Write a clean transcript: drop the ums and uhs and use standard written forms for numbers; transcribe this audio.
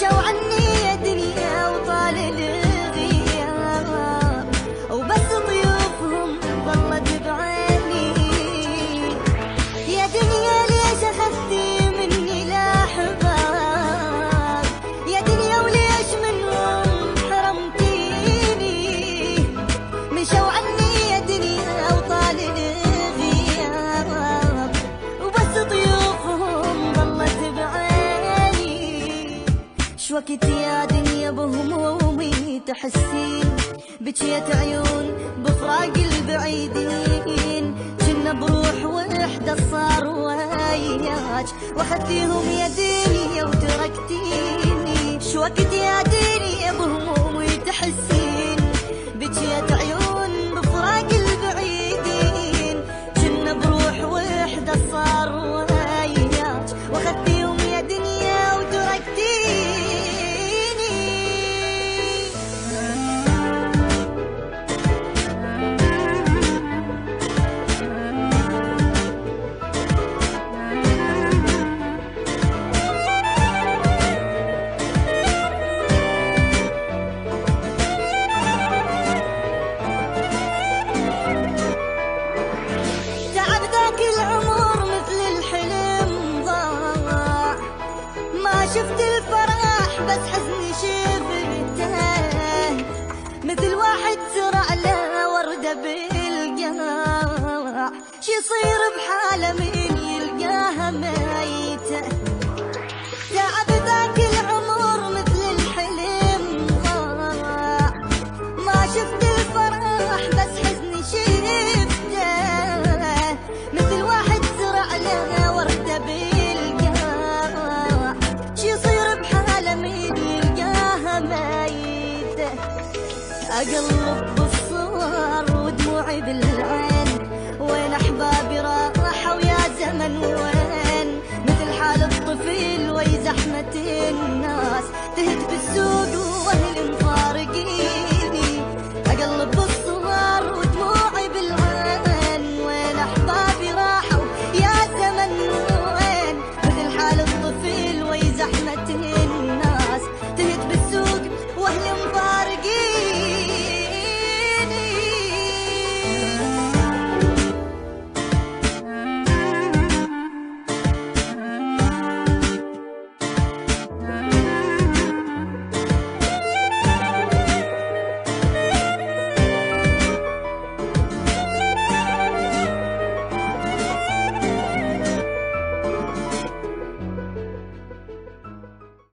مشوا عني يا دنيا وطال الغياب، وبس ضيوفهم ظلت بعيني. يا دنيا ليش أخذتي مني الأحباب، يا دنيا وليش منهم حرمتيني. مشوا عني يا دنيا وطال الغياب، وبس ضيوفهم ظلت بعيني. شوقت يا دنيا بهمومي تحسين، بجيت عيون بفراق البعيدين. كنا بروح وحدة صار وياك، واخذتيهم يا دنيا وتركتيني. شوقت يا دنيا بهمومي تحسين، بجيت عيون بفراق البعيدين. كنا بروح وحدة صار وياك، واخذتيهم يا دنيا وتركتيني. شفت الفرح بس حزني شفته، مثل واحد زرع له وردة بالقاع. شي يصير بحاله من يلقاها ميتة. تعب ذاك العمر مثل الحلم ضاع، ما شفت الفرح بس حزني شفته، مثل واحد زرع له وردة بالقاع. أقلب بالصور ودموعي بالعين، وين أحبابي راحوا يا زمن وين. مثل حال الطفل ويا زحمة الناس تهت